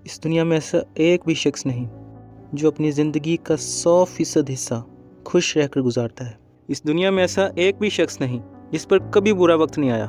اس دنیا میں ایسا ایک بھی شخص نہیں جو اپنی زندگی کا 100% حصہ خوش رہ کر گزارتا ہے۔ اس دنیا میں ایسا ایک بھی شخص نہیں جس پر کبھی برا وقت نہیں آیا۔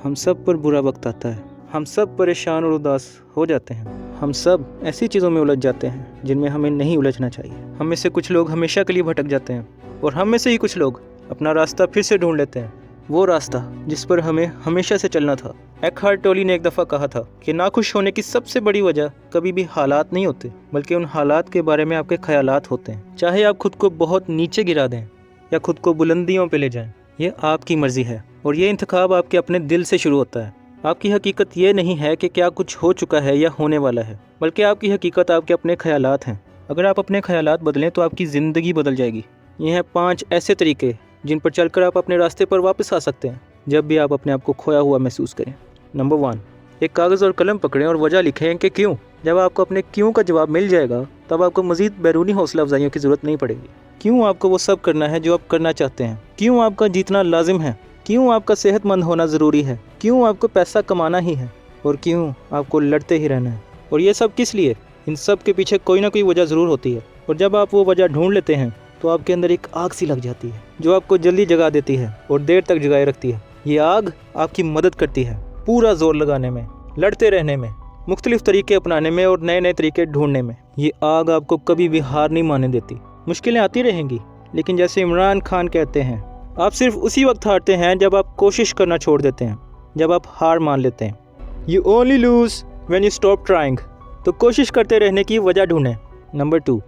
ہم سب پر برا وقت آتا ہے، ہم سب پریشان اور اداس ہو جاتے ہیں، ہم سب ایسی چیزوں میں الجھ جاتے ہیں جن میں ہمیں نہیں الجھنا چاہیے۔ ہم میں سے کچھ لوگ ہمیشہ کے لیے بھٹک جاتے ہیں اور ہم میں سے ہی کچھ لوگ اپنا راستہ پھر سے ڈھونڈ لیتے ہیں، وہ راستہ جس پر ہمیں ہمیشہ سے چلنا تھا۔ ایکہارٹ ٹولی نے ایک دفعہ کہا تھا کہ ناخوش ہونے کی سب سے بڑی وجہ کبھی بھی حالات نہیں ہوتے، بلکہ ان حالات کے بارے میں آپ کے خیالات ہوتے ہیں۔ چاہے آپ خود کو بہت نیچے گرا دیں یا خود کو بلندیوں پہ لے جائیں، یہ آپ کی مرضی ہے اور یہ انتخاب آپ کے اپنے دل سے شروع ہوتا ہے۔ آپ کی حقیقت یہ نہیں ہے کہ کیا کچھ ہو چکا ہے یا ہونے والا ہے، بلکہ آپ کی حقیقت آپ کے اپنے خیالات ہیں۔ اگر آپ اپنے خیالات بدلیں تو آپ کی زندگی بدل جائے گی۔ یہ ہیں 5 ایسے طریقے جن پر چل کر آپ اپنے راستے پر واپس آ سکتے ہیں جب بھی آپ اپنے آپ کو کھویا ہوا محسوس کریں۔ نمبر 1، ایک کاغذ اور قلم پکڑیں اور وجہ لکھیں کہ کیوں۔ جب آپ کو اپنے کیوں کا جواب مل جائے گا تب آپ کو مزید بیرونی حوصلہ افزائیوں کی ضرورت نہیں پڑے گی۔ کیوں آپ کو وہ سب کرنا ہے جو آپ کرنا چاہتے ہیں، کیوں آپ کا جیتنا لازم ہے، کیوں آپ کا صحت مند ہونا ضروری ہے، کیوں آپ کو پیسہ کمانا ہی ہے، اور کیوں آپ کو لڑتے ہی رہنا ہے۔ اور یہ سب کس لیے؟ ان سب کے پیچھے کوئی نہ کوئی وجہ ضرور ہوتی ہے، اور جب آپ وہ وجہ ڈھونڈ لیتے ہیں تو آپ کے اندر ایک آگ سی لگ جاتی ہے جو آپ کو جلدی جگا دیتی ہے اور دیر تک جگائے رکھتی ہے۔ یہ آگ آپ کی مدد کرتی ہے پورا زور لگانے میں، لڑتے رہنے میں، مختلف طریقے اپنانے میں اور نئے نئے طریقے ڈھونڈنے میں۔ یہ آگ آپ کو کبھی بھی ہار نہیں ماننے دیتی۔ مشکلیں آتی رہیں گی، لیکن جیسے عمران خان کہتے ہیں، آپ صرف اسی وقت ہارتے ہیں جب آپ کوشش کرنا چھوڑ دیتے ہیں، جب آپ ہار مان لیتے ہیں۔ You only lose when you stop trying۔ تو کوشش کرتے رہنے کی وجہ ڈھونڈیں۔ نمبر 2،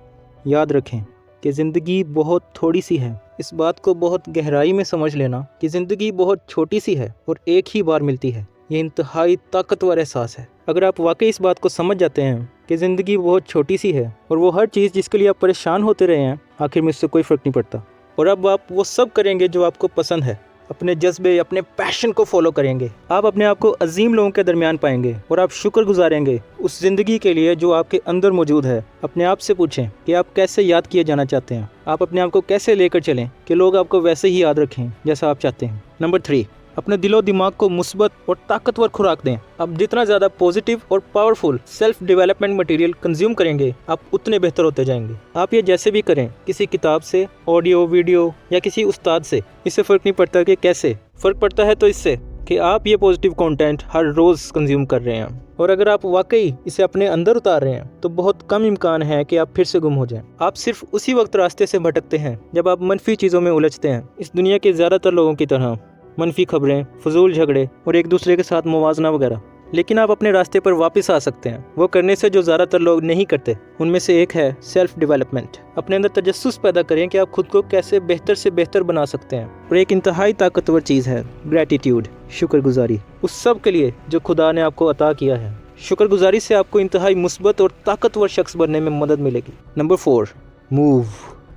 یاد رکھیں کہ زندگی بہت تھوڑی سی ہے۔ اس بات کو بہت گہرائی میں سمجھ لینا کہ زندگی بہت چھوٹی سی ہے اور ایک ہی بار ملتی ہے، یہ انتہائی طاقتور احساس ہے۔ اگر آپ واقعی اس بات کو سمجھ جاتے ہیں کہ زندگی بہت چھوٹی سی ہے اور وہ ہر چیز جس کے لیے آپ پریشان ہوتے رہے ہیں آخر میں اس سے کوئی فرق نہیں پڑتا، اور اب آپ وہ سب کریں گے جو آپ کو پسند ہے، اپنے جذبے، اپنے پیشن کو فالو کریں گے، آپ اپنے آپ کو عظیم لوگوں کے درمیان پائیں گے اور آپ شکر گزاریں گے اس زندگی کے لیے جو آپ کے اندر موجود ہے۔ اپنے آپ سے پوچھیں کہ آپ کیسے یاد کیے جانا چاہتے ہیں، آپ اپنے آپ کو کیسے لے کر چلیں کہ لوگ آپ کو ویسے ہی یاد رکھیں جیسا آپ چاہتے ہیں۔ نمبر 3، اپنے دل و دماغ کو مثبت اور طاقتور خوراک دیں۔ آپ جتنا زیادہ پازیٹیو اور powerful self development material consume کریں گے آپ اتنے بہتر ہوتے جائیں گے۔ آپ یہ جیسے بھی کریں، کسی کتاب سے، آڈیو، ویڈیو یا کسی استاد سے، اس سے فرق نہیں پڑتا کہ کیسے، فرق پڑتا ہے تو اس سے کہ آپ یہ پازیٹیو کنٹینٹ ہر روز کنزیوم کر رہے ہیں، اور اگر آپ واقعی اسے اپنے اندر اتار رہے ہیں تو بہت کم امکان ہے کہ آپ پھر سے گم ہو جائیں۔ آپ صرف اسی وقت راستے سے بھٹکتے ہیں جب آپ منفی چیزوں میں الجھتے ہیں۔ اس دنیا کے زیادہ تر لوگوں کی طرح منفی خبریں، فضول جھگڑے اور ایک دوسرے کے ساتھ موازنہ وغیرہ، لیکن آپ اپنے راستے پر واپس آ سکتے ہیں وہ کرنے سے جو زیادہ تر لوگ نہیں کرتے۔ ان میں سے ایک ہے سیلف ڈیولپمنٹ۔ اپنے اندر تجسس پیدا کریں کہ آپ خود کو کیسے بہتر سے بہتر بنا سکتے ہیں، اور ایک انتہائی طاقتور چیز ہے گریٹیٹیوڈ، شکر گزاری اس سب کے لیے جو خدا نے آپ کو عطا کیا ہے۔ شکر گزاری سے آپ کو انتہائی مثبت اور طاقتور شخص بننے میں مدد ملے گی۔ نمبر 4، موو،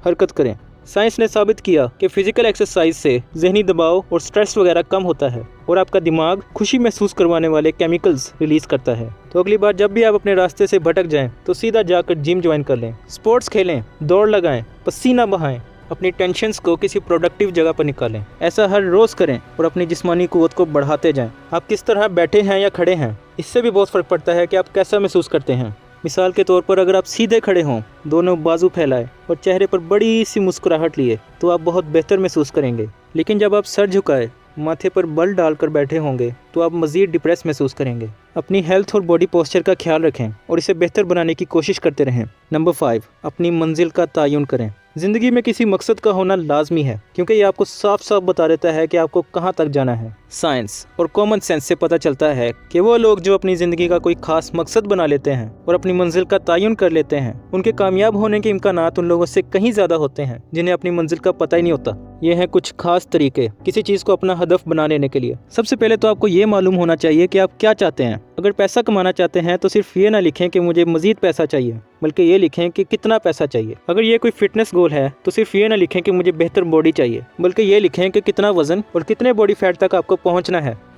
حرکت کریں۔ سائنس نے ثابت کیا کہ فزیکل ایکسرسائز سے ذہنی دباؤ اور سٹریس وغیرہ کم ہوتا ہے اور آپ کا دماغ خوشی محسوس کروانے والے کیمیکلز ریلیز کرتا ہے۔ تو اگلی بار جب بھی آپ اپنے راستے سے بھٹک جائیں تو سیدھا جا کر جم جوائن کر لیں، سپورٹس کھیلیں، دوڑ لگائیں، پسینہ بہائیں، اپنی ٹینشنز کو کسی پروڈکٹیو جگہ پر نکالیں۔ ایسا ہر روز کریں اور اپنی جسمانی قوت کو بڑھاتے جائیں۔ آپ کس طرح بیٹھے ہیں یا کھڑے ہیں، اس سے بھی بہت فرق پڑتا ہے کہ آپ کیسا محسوس کرتے ہیں۔ مثال کے طور پر اگر آپ سیدھے کھڑے ہوں، دونوں بازو پھیلائے اور چہرے پر بڑی سی مسکراہٹ لیے تو آپ بہت بہتر محسوس کریں گے، لیکن جب آپ سر جھکائے، ماتھے پر بل ڈال کر بیٹھے ہوں گے تو آپ مزید ڈپریس محسوس کریں گے۔ اپنی ہیلتھ اور باڈی پوسچر کا خیال رکھیں اور اسے بہتر بنانے کی کوشش کرتے رہیں۔ نمبر 5، اپنی منزل کا تعین کریں۔ زندگی میں کسی مقصد کا ہونا لازمی ہے کیونکہ یہ آپ کو صاف صاف بتا دیتا ہے کہ آپ کو کہاں تک جانا ہے۔ سائنس اور کامن سینس سے پتہ چلتا ہے کہ وہ لوگ جو اپنی زندگی کا کوئی خاص مقصد بنا لیتے ہیں اور اپنی منزل کا تعین کر لیتے ہیں، ان کے کامیاب ہونے کے امکانات ان لوگوں سے کہیں زیادہ ہوتے ہیں جنہیں اپنی منزل کا پتہ ہی نہیں ہوتا۔ یہ ہیں کچھ خاص طریقے کسی چیز کو اپنا ہدف بنا لینے کے لیے۔ سب سے پہلے تو آپ کو یہ معلوم ہونا چاہیے کہ آپ کیا چاہتے ہیں۔ اگر پیسہ کمانا چاہتے ہیں تو صرف یہ نہ لکھیں کہ مجھے مزید پیسہ چاہیے، بلکہ یہ لکھیں کہ کتنا پیسہ چاہیے۔ اگر یہ کوئی فٹنس گول ہے تو صرف یہ نہ لکھیں کہ مجھے بہتر باڈی چاہیے، بلکہ یہ لکھیں کہ کتنا وزن اور کتنے باڈی فیٹ تک آپ کو پہنچنا ہے۔